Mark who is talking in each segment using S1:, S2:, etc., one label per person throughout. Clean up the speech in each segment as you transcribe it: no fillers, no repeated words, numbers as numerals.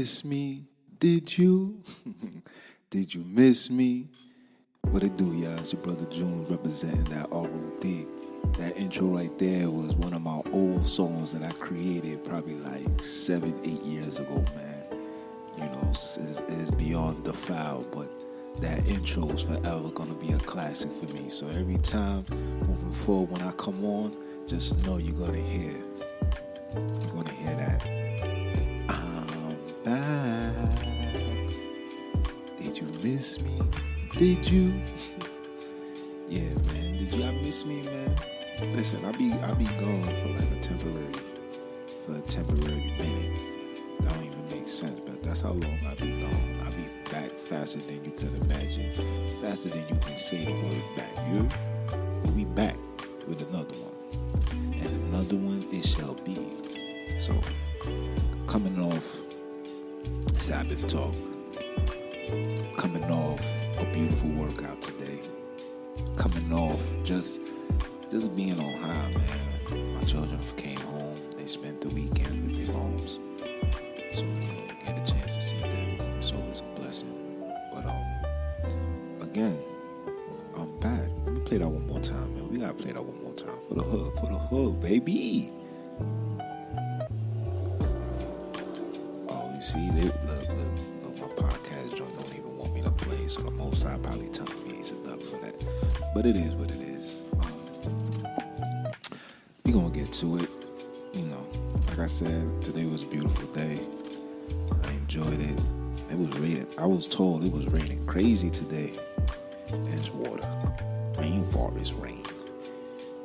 S1: miss me? Did you? Did you miss me? What it do, y'all? It's your brother June representing that ROD. That intro right there was one of my old songs that I created probably like 7-8 years ago, man. You know, it's beyond the file, but that intro is forever gonna be a classic for me. So every time moving forward, when I come on, just know you're gonna hear that. I'm back. Did you miss me? Did you? Yeah, man. Did y'all miss me, man? Listen, I be gone for like a temporary minute. That don't even make sense, but that's how long I be gone. I be back faster than you could imagine, faster than you can say the word back. But we back with another one, and another one it shall be. So, coming off Sabbath talk, coming off a beautiful workout today, coming off just being on high, man. My children came home. They spent the weekend with their moms, so get a chance to see them. It's always a blessing. But again, I'm back. Let me play that one more time, man. We gotta play that one more time for the hood, baby. Oh, you see, look, my podcast joint don't even want me to play, so the most I probably telling me ain't enough for that. But it is what it is. We gonna get to it. You know, like I said, today was a beautiful day. I enjoyed it. It was raining. I was told it was raining crazy today. And it's water. Rainfall is rain.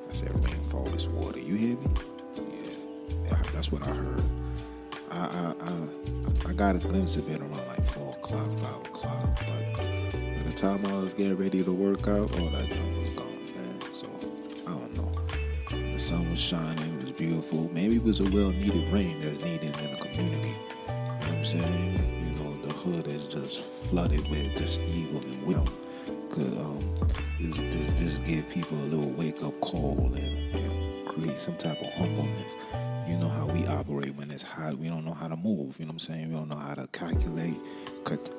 S1: I said rainfall is water. You hear me? Yeah, that's what I heard. I got a glimpse of it around like 4 o'clock, 5 o'clock, but by the time I was getting ready to work out, all that junk was gone, man. So, I don't know. The sun was shining, it was beautiful. Maybe it was a well-needed rain that's needed in the community. You know what I'm saying? You know, the hood is just flooded with just evil and will. Could just give people a little wake-up call and create some type of humbleness. You know how we operate when it's hot. We don't know how to move. You know what I'm saying? We don't know how to calculate,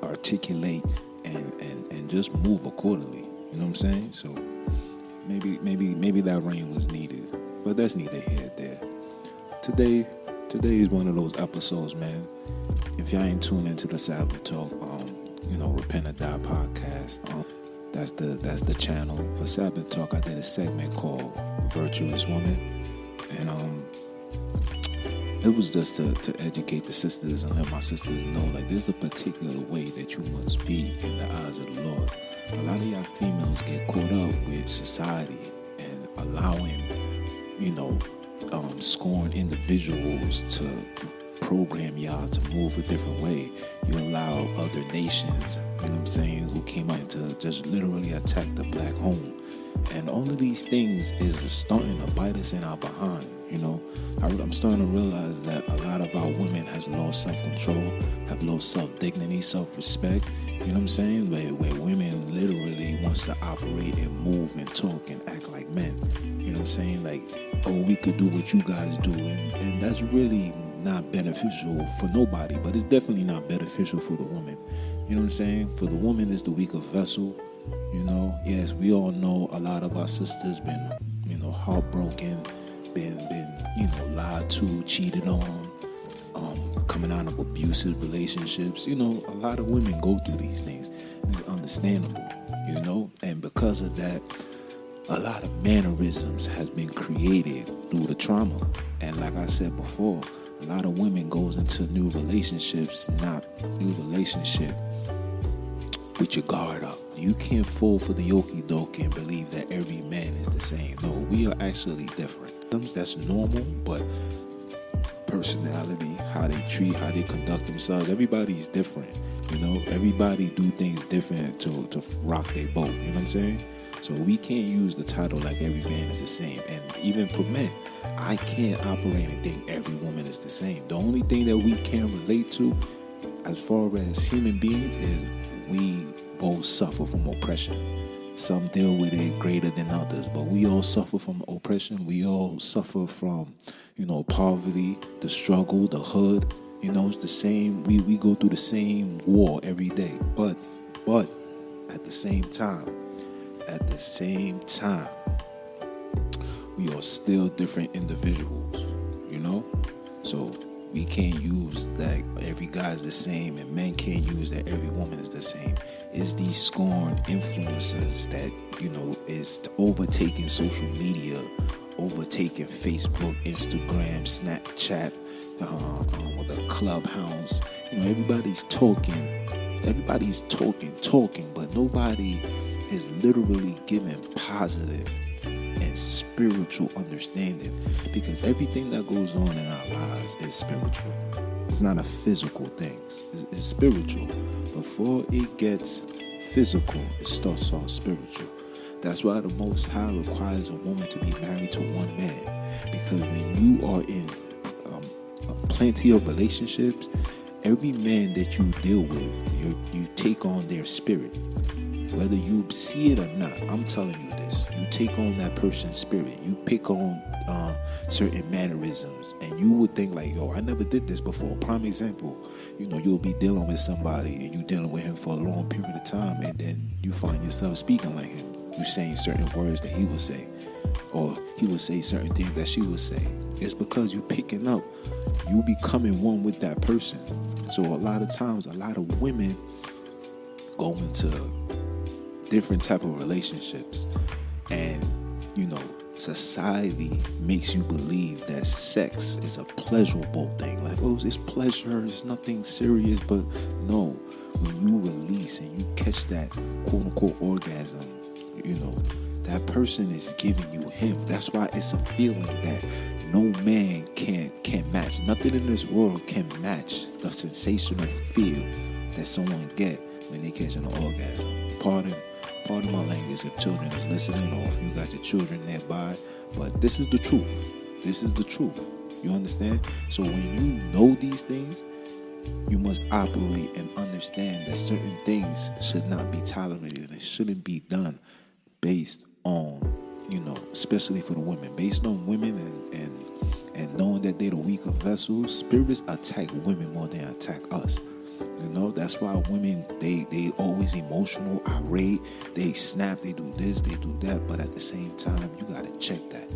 S1: articulate, and just move accordingly. You know what I'm saying? So maybe that rain was needed, but that's neither here nor there. Today is one of those episodes, man. If y'all ain't tuned into the Sabbath Talk, Repent or Die podcast, that's the channel for Sabbath Talk. I did a segment called Virtuous Woman, and it was just to educate the sisters and let my sisters know, like, there's a particular way that you must be in the eyes of the Lord. A lot of y'all females get caught up with society and allowing, scorned individuals to program y'all to move a different way. You allow other nations, who came out to just literally attack the black home. And all of these things is starting to bite us in our behind. I'm starting to realize that a lot of our women has lost self-control, have lost self-dignity, self-respect. You know what I'm saying? Where women literally wants to operate and move and talk and act like men. You know what I'm saying? Like, oh, we could do what you guys do. And that's really not beneficial for nobody, but it's definitely not beneficial for the woman. You know what I'm saying? For the woman is the weaker vessel. Yes, we all know a lot of our sisters been, heartbroken, been lied to, cheated on, coming out of abusive relationships. A lot of women go through these things. It's understandable, and because of that, a lot of mannerisms has been created through the trauma. And like I said before, a lot of women goes into new relationships with your guard up. You can't fall for the okie doke and believe that every man is the same. No, we are actually different. That's normal, but personality, how they treat, how they conduct themselves, everybody's different. Everybody do things different to rock their boat. You know what I'm saying? So we can't use the title like every man is the same. And even for men, I can't operate and think every woman is the same. The only thing that we can relate to as far as human beings is we both suffer from oppression. Some deal with it greater than others, but we all suffer from oppression. We all suffer from, poverty, the struggle, the hood. It's the same. We go through the same war every day. But at the same time, we are still different individuals. So we can't use that every guy is the same, and men can't use that every woman is the same. It's these scorned influencers that is overtaking social media, overtaking Facebook, Instagram, Snapchat, with the Clubhouse. Everybody's talking, but nobody is literally giving positive and spiritual understanding, because everything that goes on in our lives is spiritual. It's not a physical thing. It's spiritual. Before it gets physical, it starts off spiritual. That's why the Most High requires a woman to be married to one man, because when you are in plenty of relationships, every man that you deal with, you take on their spirit. Whether you see it or not, I'm telling you this. You take on that person's spirit. You pick on certain mannerisms, and you would think like, yo, I never did this before. Prime example, you'll be dealing with somebody, and you're dealing with him for a long period of time, and then you find yourself speaking like him. You're saying certain words that he would say, or he would say certain things that she would say. It's because you're picking up. You becoming one with that person. So a lot of times, a lot of women go into different type of relationships, and society makes you believe that sex is a pleasurable thing. Like, oh, it's pleasure, it's nothing serious. But no, when you release and you catch that quote unquote orgasm, that person is giving you him. That's why it's a feeling that no man can match. Nothing in this world can match the sensational feel that someone get when they catch an orgasm. Pardon my language if children is listening, or if you got your children nearby, but this is the truth. You understand? So when you know these things, you must operate and understand that certain things should not be tolerated, and it shouldn't be done based on, especially for the women, based on women and knowing that they're the weaker vessels. Spirits attack women more than attack us. That's why women, they always emotional, irate, they snap, they do this, they do that, but at the same time, you got to check that,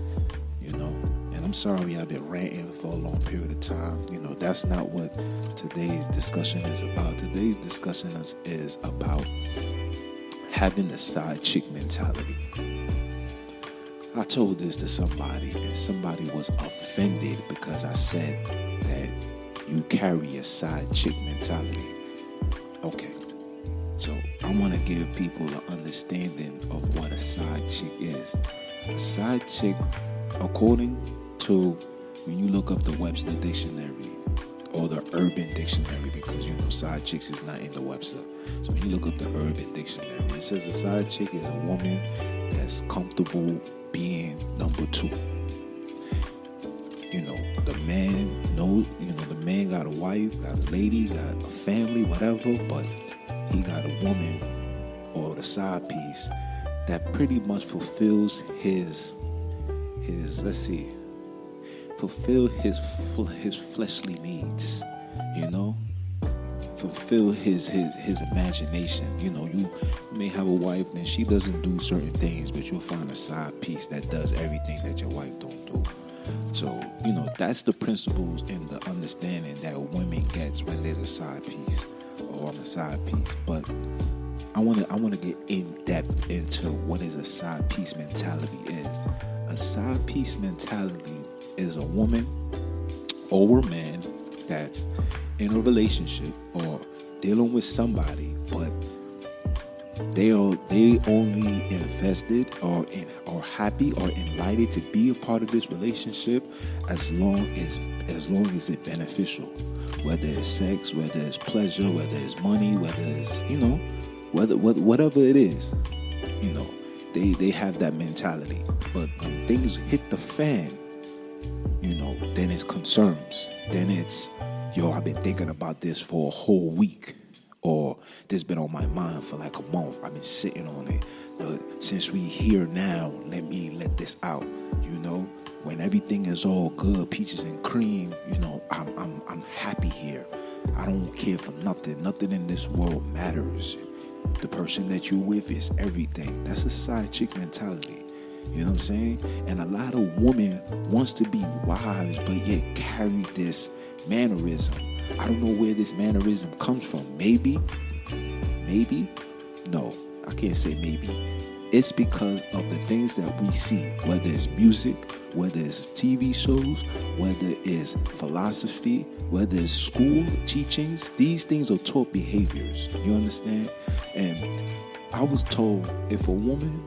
S1: and I'm sorry I've been ranting for a long period of time. That's not what today's discussion is about. Today's discussion is about having the side chick mentality. I told this to somebody, and somebody was offended because I said that you carry a side chick mentality. Okay, so I want to give people an understanding of what a side chick is. A side chick, according to when you look up the Webster Dictionary or the Urban Dictionary, because side chicks is not in the Webster. So when you look up the Urban Dictionary, it says a side chick is a woman that's comfortable being number two. The man knows, the man got a wife, got a lady, got a family, whatever, but he got a woman or the side piece that pretty much fulfills his fleshly needs, fulfill his imagination. You may have a wife, and she doesn't do certain things, but you'll find a side piece that does everything that your wife don't do. So, that's the principles and the understanding that women gets when there's a side piece or on a side piece. But I want to get in depth into what is a side piece mentality is. A side piece mentality is a woman or a man that's in a relationship or dealing with somebody, but they only invested or happy or enlightened to be a part of this relationship as long as it's beneficial, whether it's sex, whether it's pleasure, whether it's money, whether it's whatever it is, they have that mentality. But when things hit the fan, then it's concerns. Then it's, I've been thinking about this for a whole week. Or this been on my mind for like a month. I've been sitting on it. But since we here now, let me let this out. when everything is all good, peaches and cream, I'm happy here. I don't care for nothing. Nothing in this world matters. The person that you're with is everything. That's a side chick mentality. You know what I'm saying? And a lot of women wants to be wives, but yet carry this mannerism. I don't know where this mannerism comes from. Maybe. No, I can't say maybe. It's because of the things that we see, whether it's music, whether it's TV shows, whether it's philosophy, whether it's school teachings. These things are taught behaviors. You understand? And I was told if a woman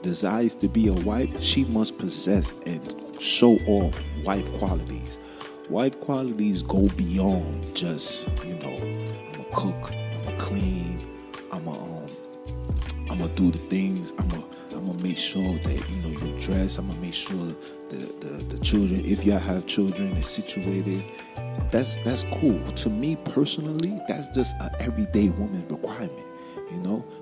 S1: desires to be a wife, she must possess and show off wife qualities. Wife qualities go beyond just, I'm a cook, I'm a clean, I'm a do the things, I'm a make sure that, you dress, I'm gonna make sure the children, if y'all have children, is situated. That's cool. To me personally, that's just an everyday woman's requirement.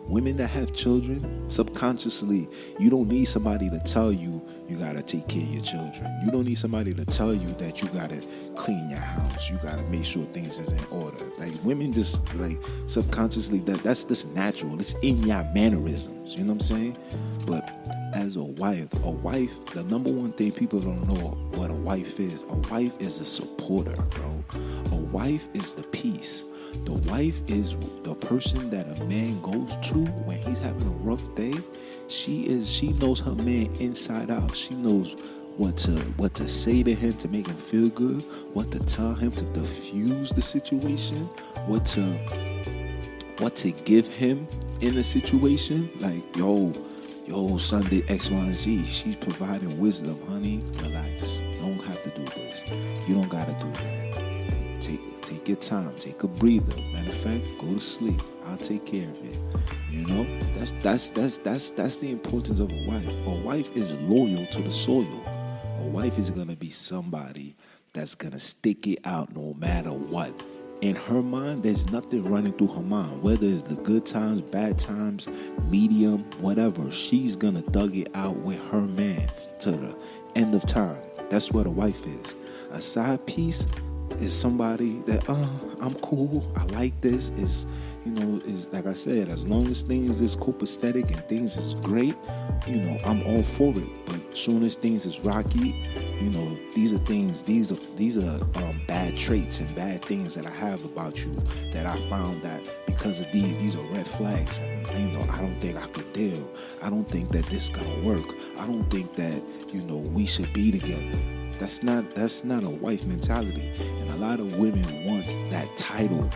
S1: Women that have children, subconsciously, you don't need somebody to tell you gotta take care of your children. You don't need somebody to tell you that you gotta clean your house. You gotta make sure things is in order. Like women just subconsciously, that's just natural. It's in your mannerisms. You know what I'm saying? But as a wife, the number one thing people don't know what a wife is. A wife is a supporter, bro. A wife is the peace. The wife is the person that a man goes to when he's having a rough day. She knows her man inside out. She knows what to say to him to make him feel good, what to tell him to diffuse the situation, what to give him in the situation. Like, yo, son did X, Y, and Z. She's providing wisdom, honey. Relax. You don't have to do this. You don't gotta do that. Take your time. Take a breather. Matter of fact, go to sleep. I'll take care of it. That's the importance of a wife. A wife is loyal to the soil. A wife is gonna be somebody that's gonna stick it out no matter what. In her mind, there's nothing running through her mind. Whether it's the good times, bad times, medium, whatever, she's gonna thug it out with her man to the end of time. That's what a wife is. A side piece is somebody that, I'm cool, I like this, is like I said, as long as things is copacetic and things is great, I'm all for it. But soon as things is rocky, these are bad traits and bad things that I have about you that I found that because of these are red flags. And, I don't think I could deal. I don't think that this gonna work. I don't think that, we should be together. That's not a wife mentality. And a lot of women want that title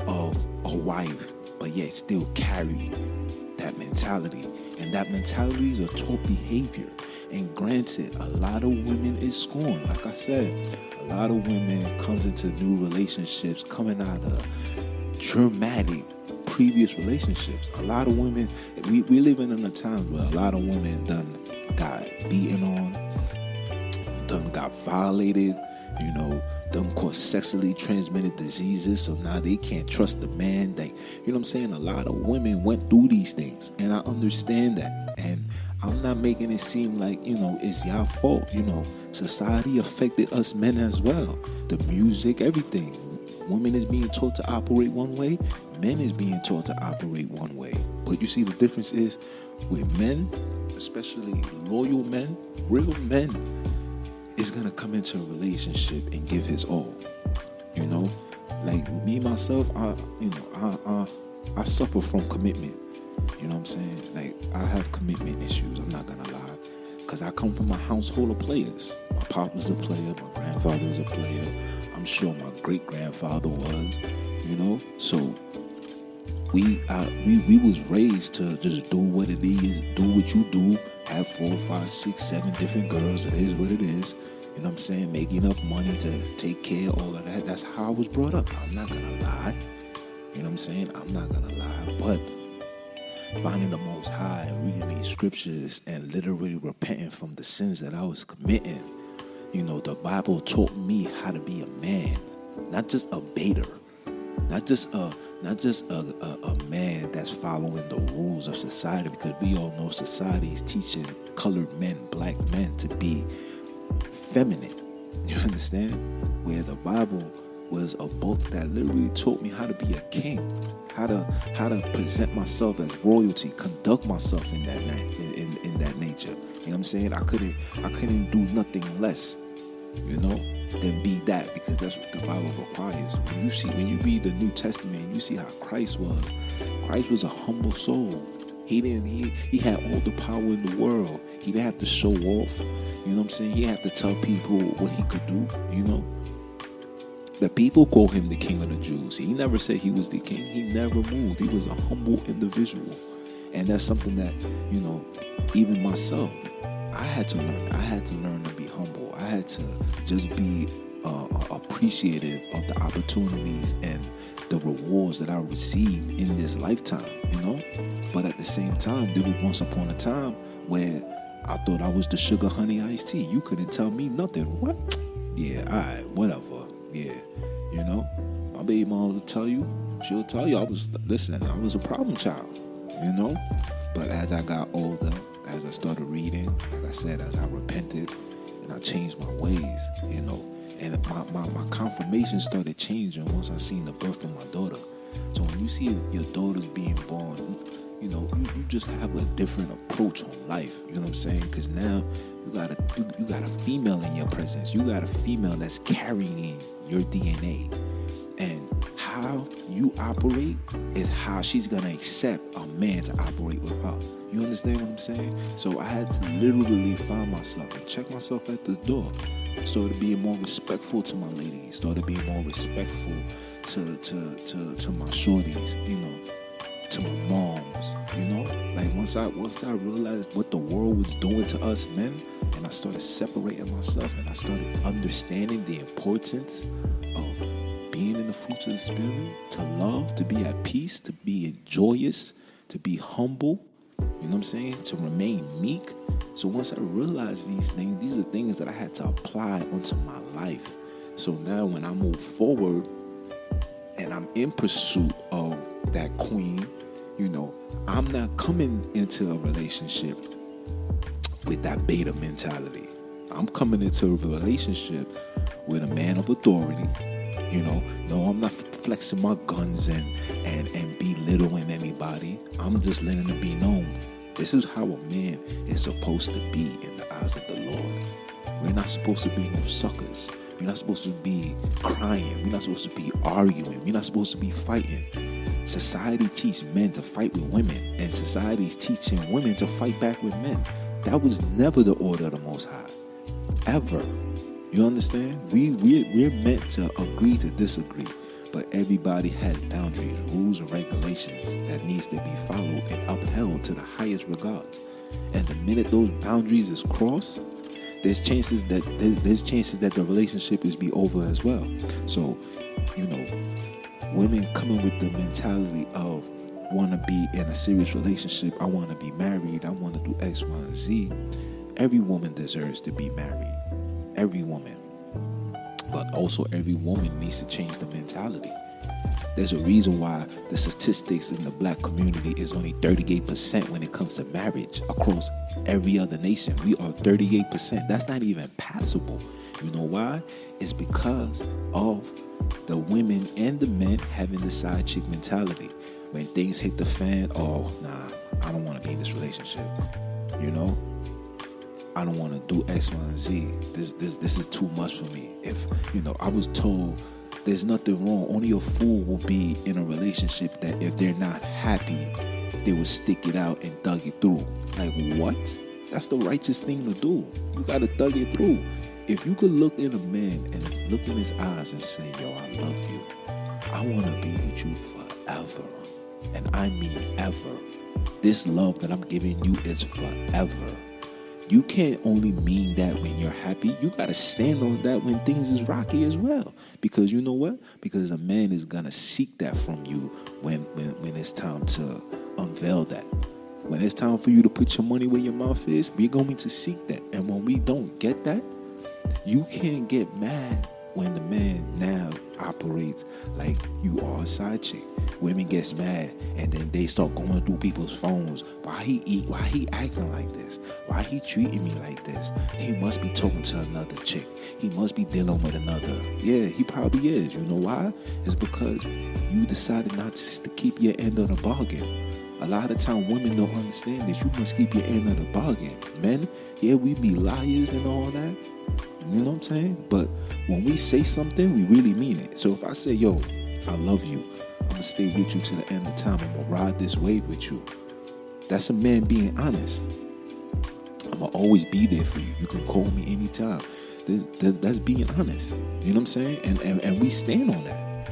S1: of a wife, but yet still carry that mentality. And that mentality is a taught behavior. And granted, a lot of women is scorned. Like I said, a lot of women comes into new relationships coming out of traumatic previous relationships. A lot of women, we living in a time where a lot of women done got beaten on, done got violated, done caught sexually transmitted diseases, so now they can't trust the man. A lot of women went through these things, and I understand that. And I'm not making it seem like, it's your fault. Society affected us men as well. The music, everything. Women is being taught to operate one way, men is being taught to operate one way. But you see, the difference is with men, especially loyal men, real men, is gonna come into a relationship and give his all. Like me myself, I suffer from commitment. You know what I'm saying? Like, I have commitment issues, I'm not gonna lie, because I come from a household of players. My pop was a player, my grandfather was a player, I'm sure my great grandfather was. So we was raised to just do what it is, do what you do, have 4, 5, 6, 7 different girls. It is what it is. You know what I'm saying? Make enough money to take care of all of that. That's how I was brought up. I'm not gonna lie. You know what I'm saying? I'm not gonna lie. But finding the Most High and reading these scriptures and literally repenting from the sins that I was committing, the Bible taught me how to be a man, not just a baiter. Not just a man that's following the rules of society, because we all know society is teaching colored men, black men, to be feminine. You understand? Where the Bible was a book that literally taught me how to be a king, how to present myself as royalty, conduct myself in that in that nature. You know what I'm saying? I couldn't do nothing less, than be that, because that's what the Bible requires. When you read the New Testament, you see how Christ was. Christ was a humble soul. He had all the power in the world. He didn't have to show off. You know what I'm saying? He didn't have to tell people what he could do, The people call him the King of the Jews. He never said he was the king. He never moved. He was a humble individual. And that's something that, even myself, I had to learn. I had to learn to be humble. I had to just be appreciative of the opportunities and the rewards that I received in this lifetime, But at the same time, there was once upon a time where I thought I was the sugar honey iced tea. You couldn't tell me nothing. What? Yeah, all right, whatever. Yeah, my baby mom will tell you. She'll tell you I was a problem child, But as I got older, as I started reading, like I said, as I repented and I changed my ways, and my confirmation started changing once I seen the birth of my daughter. So when you see your daughters being born, you just have a different approach on life. You know what I'm saying? Because now you got a female in your presence. You got a female that's carrying your DNA. And how you operate is how she's going to accept a man to operate with her. You understand what I'm saying? So I had to literally find myself and check myself at the door. Started being more respectful to my ladies. Started being more respectful to my shorties, to my moms, Like once I realized what the world was doing to us men, and I started separating myself, and I started understanding the importance of being in the fruits of the Spirit, to love, to be at peace, to be joyous, to be humble, you know what I'm saying? To remain meek. So once I realized these things, these are things that I had to apply onto my life. So now when I move forward and I'm in pursuit of that queen, I'm not coming into a relationship with that beta mentality. I'm coming into a relationship with a man of authority. No, I'm not flexing my guns and belittling anybody. I'm just letting it be known. This is how a man is supposed to be in the eyes of the Lord. We're not supposed to be no suckers. We're not supposed to be crying. We're not supposed to be arguing. We're not supposed to be fighting. Society teaches men to fight with women, and society is teaching women to fight back with men. That was never the order of the Most High, ever. You understand? We're meant to agree to disagree, but everybody has boundaries, rules, and regulations that needs to be followed and upheld to the highest regard. And the minute those boundaries is crossed, there's chances that the relationship is be over as well. So, women coming with the mentality of want to be in a serious relationship, I want to be married, I want to do X, Y, and Z. Every woman deserves to be married. Every woman. But also every woman needs to change the mentality. There's a reason why the statistics in the black community is only 38% when it comes to marriage across every other nation. We are 38%. That's not even passable. You know why? It's because of the women and the men having the side chick mentality. When things hit the fan, I don't want to be in this relationship. I don't want to do X, Y, and Z. This is too much for me. If, I was told there's nothing wrong. Only a fool will be in a relationship that if they're not happy, they will stick it out and thug it through. Like, what? That's the righteous thing to do. You got to thug it through. If you could look in a man and look in his eyes and say, yo, I love you. I want to be with you forever. And I mean ever. This love that I'm giving you is forever. You can't only mean that when you're happy. You got to stand on that when things is rocky as well. Because you know what? Because a man is going to seek that from you when it's time to unveil that. When it's time for you to put your money where your mouth is, we're going to seek that. And when we don't get that, you can't get mad when the man now operates like you are a side chick. Women gets mad and then they start going through people's phones. Why he acting like this? Why he treating me like this? He must be talking to another chick. He must be dealing with another. Yeah, he probably is. You know why? It's because you decided not to keep your end of the bargain. A lot of time women don't understand this. You must keep your end of the bargain. Men, yeah, we be liars and all that. You know what I'm saying? But when we say something, we really mean it. So if I say, yo, I love you, I'm going to stay with you to the end of time. I'm going to ride this wave with you. That's a man being honest. I'm going to always be there for you. You can call me anytime. That's being honest. You know what I'm saying? And we stand on that.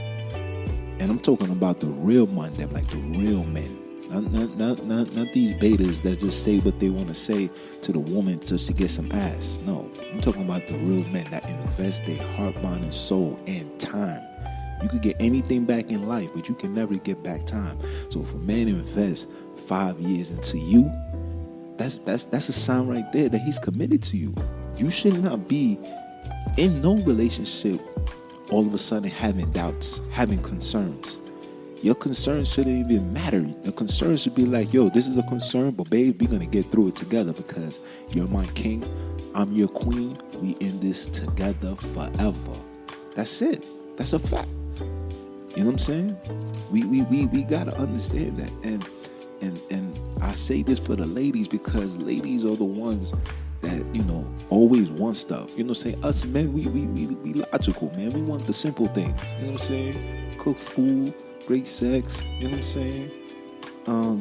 S1: And I'm talking about the real men, them like the real men. Not these betas that just say what they want to say to the woman just to get some ass. No, I'm talking about the real men that invest their heart, mind, and soul and time. You could get anything back in life, but you can never get back time. So if a man invests 5 years into you, that's a sign right there that he's committed to you. You should not be in no relationship all of a sudden having doubts, having concerns. Your concerns shouldn't even matter. The concern should be like, yo, this is a concern, but babe, we're going to get through it together because you're my king, I'm your queen, we in this together forever. That's it. That's a fact. You know what I'm saying? We got to understand that. And I say this for the ladies because ladies are the ones that, you know, always want stuff. You know what I'm saying? Us men, we logical, man. We want the simple things. You know what I'm saying? Cook food, great sex, you know what I'm saying?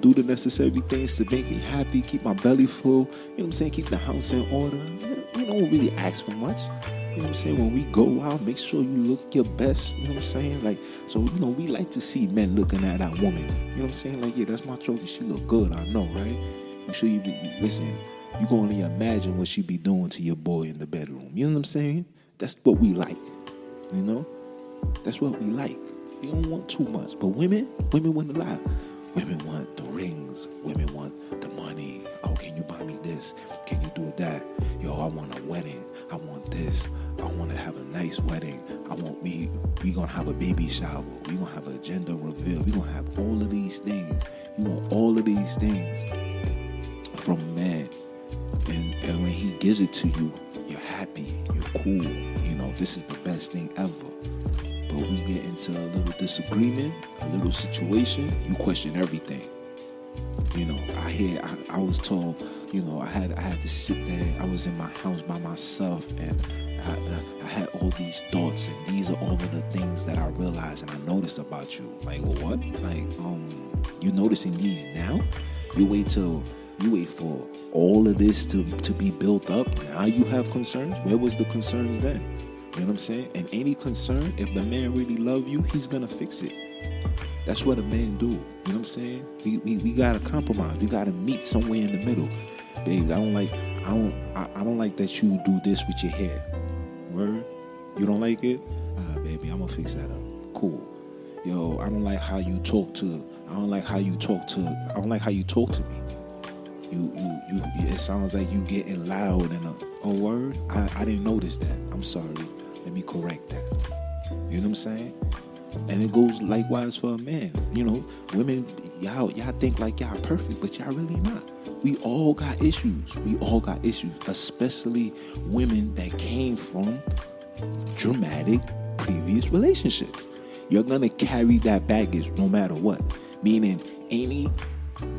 S1: Do the necessary things to make me happy, keep my belly full, you know what I'm saying? Keep the house in order. You don't really ask for much. You know what I'm saying? When we go out, make sure you look your best, you know what I'm saying? Like, so, you know, we like to see men looking at that woman. You know what I'm saying? Like, yeah, that's my trophy. She look good, I know, right? You sure listen, you can only imagine what she be doing to your boy in the bedroom. You know what I'm saying? That's what we like, you know? That's what we like. We don't want too much. But women want a lot. Women want the rings. Women want the money. Oh, can you buy me this? Can you do that? Yo, I want a wedding. I want this. I want to have a nice wedding. We gonna have a baby shower. We gonna have a gender reveal. We gonna have all of these things. You want all of these things from a man. And when he gives it to you, you're happy. You're cool. You know, this is the best thing ever. But we get into a little disagreement, a little situation, you question everything. You know, I was told, you know, I had to sit there. I was in my house by myself, and I had all these thoughts, and these are all of the things that I realized and I noticed about you. Like, well, what? Like, you noticing these now? You wait for all of this to be built up. Now you have concerns. Where was the concerns then? You know what I'm saying? And any concern, if the man really love you, he's gonna fix it. That's what a man do. You know what I'm saying? We gotta compromise. We gotta meet somewhere in the middle. Babe, I don't like that you do this with your hair. Word? You don't like it? Baby, I'm gonna fix that up. Cool. Yo, I don't like how you talk to me. It sounds like you getting loud and a word. I didn't notice that. I'm sorry. Let me correct that. You know what I'm saying? And it goes likewise for a man. You know, women, y'all think like y'all perfect, but y'all really not. We all got issues. Especially women that came from dramatic previous relationships. You're gonna carry that baggage no matter what. Meaning,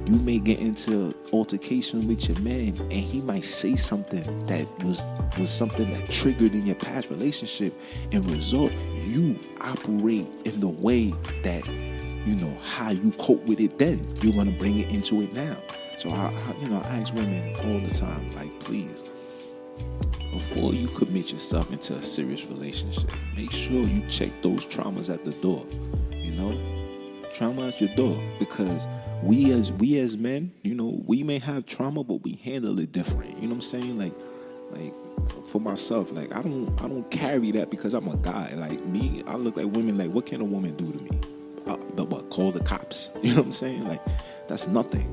S1: you may get into altercation with your man, and he might say something that was something that triggered in your past relationship, and result you operate in the way that, you know, how you cope with it then. You're gonna bring it into it now. So I ask women all the time, like, please, before you commit yourself into a serious relationship, make sure you check those traumas at the door. You know, trauma at your door, because we as men, you know, we may have trauma, but we handle it different. You know what I'm saying? Like for myself, like I don't carry that because I'm a guy. Like me, I look like women. Like, what can a woman do to me? But what? Call the cops? You know what I'm saying? Like, that's nothing.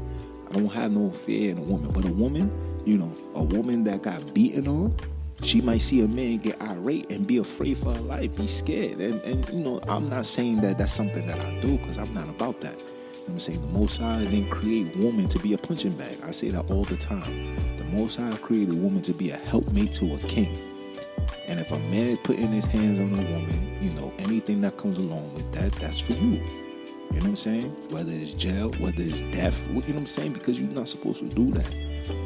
S1: I don't have no fear in a woman. But a woman, you know, a woman that got beaten on, she might see a man get irate and be afraid for her life, be scared. And you know, I'm not saying that that's something that I do, because I'm not about that. You I'm saying? The Most High didn't create woman to be a punching bag. I say that all the time. The Most High created woman to be a helpmate to a king. And if a man is putting his hands on a woman, anything that comes along with that, that's for you. You know what I'm saying? Whether it's jail, whether it's death, you know what I'm saying? Because you're not supposed to do that.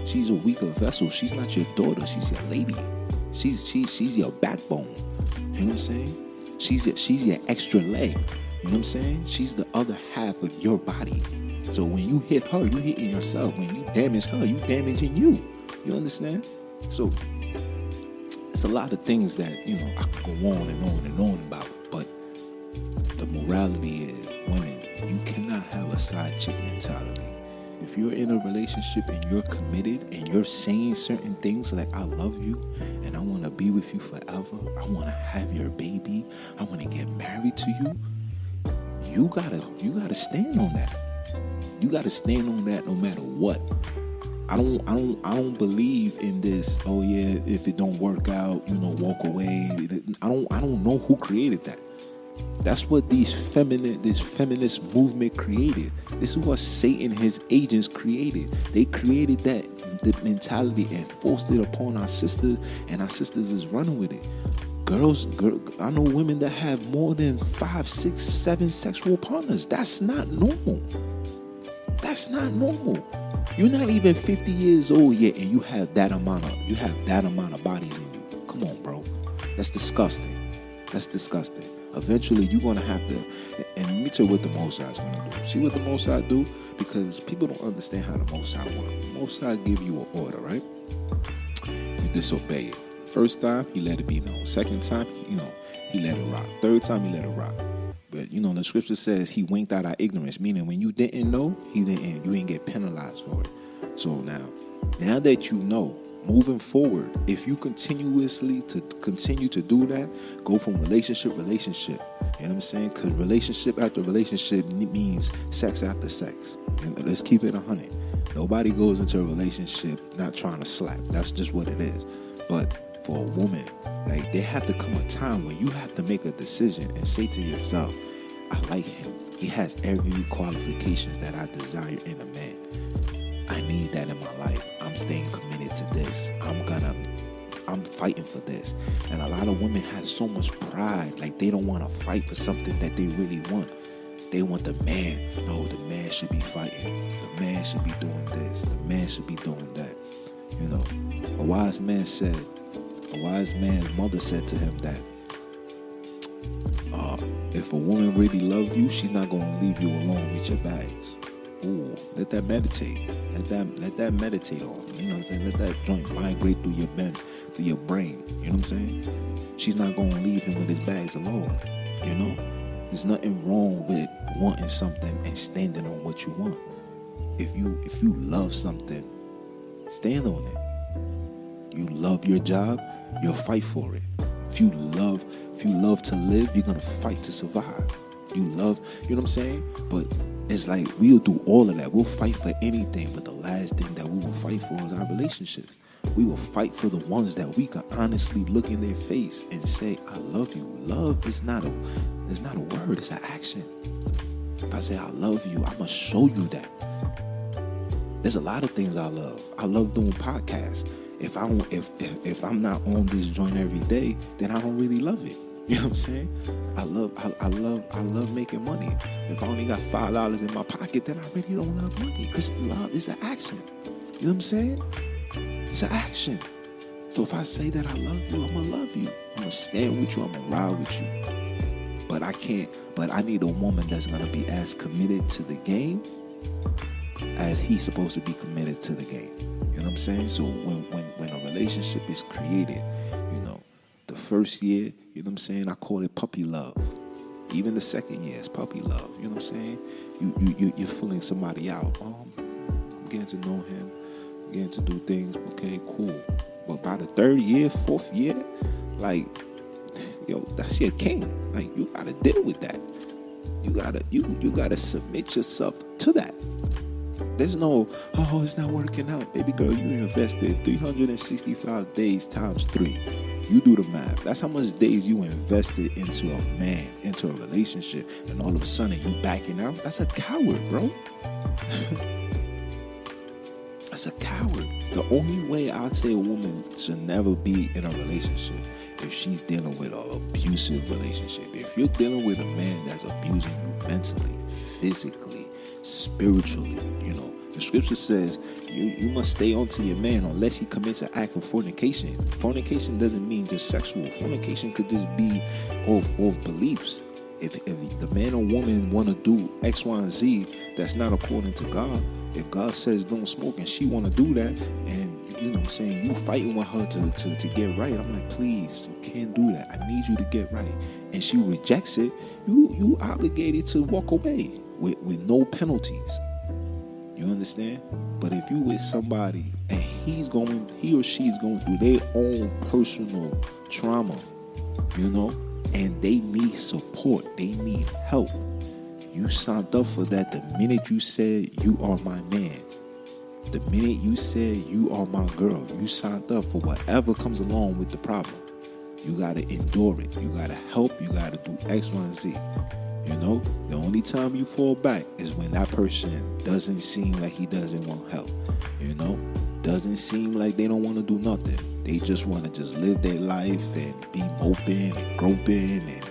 S1: She's a weaker vessel. She's not your daughter. She's your lady. She's your backbone. You know what I'm saying? She's your extra leg. You know what I'm saying? She's the other half of your body. So when you hit her, you hitting yourself. When you damage her, you damaging you. You understand? So it's a lot of things that, I could go on and on and on about. But the morality is, women, you cannot have a side chick mentality. If you're in a relationship and you're committed and you're saying certain things like, I love you and I want to be with you forever, I want to have your baby, I want to get married to you, you gotta stand on that. You gotta stand on that no matter what. I don't believe in this, oh yeah, if it don't work out, walk away. I don't know who created that. That's what this feminist movement created. This is what Satan, his agents, created. They created that the mentality and forced it upon our sisters, and our sisters is running with it. Girls, I know women that have more than 5, 6, 7 sexual partners. That's not normal. That's not normal. You're not even 50 years old yet, and you have that amount of bodies in you. Come on, bro. That's disgusting. That's disgusting. Eventually, you're going to have to, and let me tell you what the Most High is going to do. See what the Most High do? Because people don't understand how the Most High works. The Most High give you an order, right? You disobey it. First time, he let it be known. Second time, he let it rock. Third time, he let it rock. But, the scripture says he winked out our ignorance, meaning when you didn't know, you didn't get penalized for it. So now that you know, moving forward, if you continue to do that, go from relationship, you know what I'm saying? Because relationship after relationship means sex after sex. And let's keep it 100. Nobody goes into a relationship not trying to slap. That's just what it is. But for a woman, there have to come a time when you have to make a decision and say to yourself, I like him. He has every qualifications that I desire in a man. I need that in my life. I'm staying committed to this. I'm fighting for this. And a lot of women have so much pride, they don't want to fight for something that they really want. They want the man. No, the man should be fighting. The man should be doing this. The man should be doing that. A wise man's mother said to him that if a woman really loves you, she's not going to leave you alone with your bags. Ooh, let that meditate. Let that meditate on. You know what I'm saying? Let that joint migrate through your brain. You know what I'm saying? She's not going to leave him with his bags alone. There's nothing wrong with wanting something and standing on what you want. If you love something, stand on it. You love your job, you'll fight for it. If you love to live, you're gonna fight to survive. You know what I'm saying? But it's we'll do all of that. We'll fight for anything, but the last thing that we will fight for is our relationships. We will fight for the ones that we can honestly look in their face and say, I love you. Love is not a word, it's an action. If I say I love you, I'm gonna show you that. There's a lot of things I love. I love doing podcasts. If I'm not on this joint every day, then I don't really love it. You know what I'm saying? I love making money. If I only got $5 in my pocket, then I really don't love money, because love is an action. You know what I'm saying? It's an action. So if I say that I love you, I'm gonna love you. I'm gonna stand with you. I'm gonna ride with you. But I need a woman that's gonna be as committed to the game as he's supposed to be committed to the game. You know what I'm saying? So when a relationship is created, the first year, you know what I'm saying, I call it puppy love. Even the second year is puppy love. You know what I'm saying? You're filling somebody out. I'm getting to know him, I'm getting to do things. Okay, cool. But by the third year, fourth year, that's your king. You gotta deal with that. You gotta submit yourself to that. There's no, it's not working out. Baby girl, you invested 365 days times 3. You do the math. That's how much days you invested into a man, into a relationship, and all of a sudden you backing out. That's a coward, bro. That's a coward. The only way I'd say a woman should never be in a relationship if she's dealing with an abusive relationship. If you're dealing with a man that's abusing you mentally, physically, spiritually, the scripture says you must stay on to your man unless he commits an act of fornication. Fornication doesn't mean just sexual. Fornication could just be of beliefs. If the man or woman want to do X, Y, and Z, that's not according to God. If God says don't smoke and she want to do that, and you fighting with her to get right, I'm like, please, you can't do that. I need you to get right. And she rejects it, you obligated to walk away with no penalties. You understand? But if you with somebody and he or she's going through their own personal trauma, and they need support, they need help. You signed up for that the minute you said you are my man. The minute you said you are my girl, you signed up for whatever comes along with the problem. You got to endure it. You got to help. You got to do X, Y, and Z. The only time you fall back is when that person doesn't seem like he doesn't want help. Doesn't seem like they don't want to do nothing. They just want to just live their life and be moping and groping and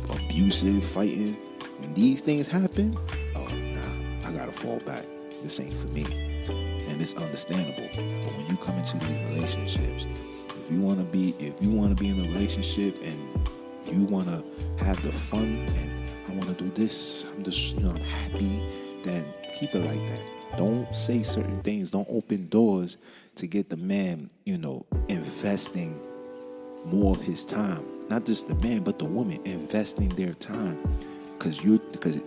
S1: abusive, fighting. When these things happen, I gotta fall back. This ain't for me. And it's understandable. But when you come into these relationships, if you wanna be in a relationship and you wanna have the fun and I wanna do this, I'm just I'm happy, then keep it like that. Don't say certain things. Don't open doors to get the man, investing more of his time. Not just the man, but the woman investing their time. Because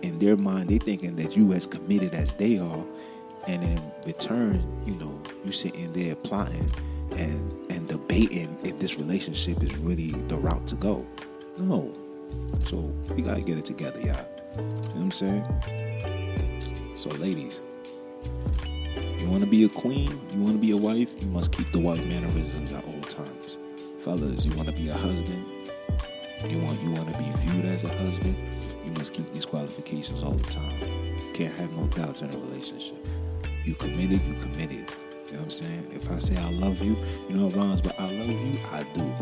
S1: in their mind, they thinking that you as committed as they are. And in return, you sitting there plotting and debating if this relationship is really the route to go. No. So we got to get it together, y'all. You know what I'm saying? So ladies, you want to be a queen, you want to be a wife, you must keep the white mannerisms at all times. Fellas, you want to be a husband, you want to be viewed as a husband, you must keep these qualifications all the time. You can't have no doubts in a relationship. You committed, you committed. You know what I'm saying? If I say I love you, it rhymes, but I love you, I do.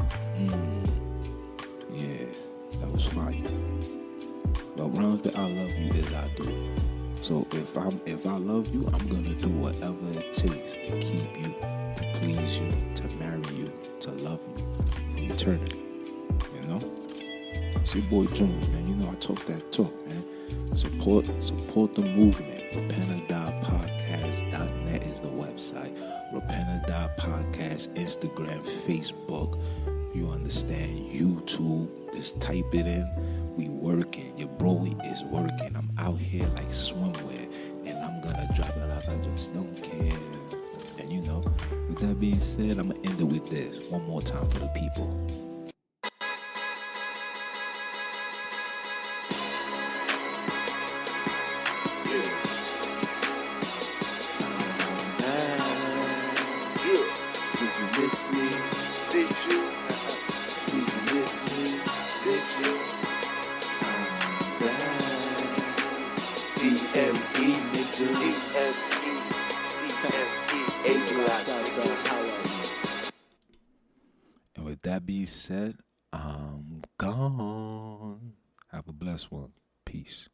S1: Yeah, that was fire. What rhymes with I love you is I do. So if I love you, I'm gonna do whatever it takes to keep you, to please you, to marry you, to love you for eternity. It's your boy Jones, man. I talk that talk, man. Support the movement. RepentOrDiePodcast.net is the website. RepentOrDiePodcast, Instagram, Facebook. You understand? YouTube. Just type it in. We working. Your bro is working. I'm out here like swimwear, and I'm gonna drop it like I just don't care. And with that being said, I'm gonna end it with this one more time for the people.
S2: Miss me, did you? Did you miss me? Did you? I'm back. DME, nigga. DME.
S1: And with that being said, I'm gone. Have a blessed one. Peace.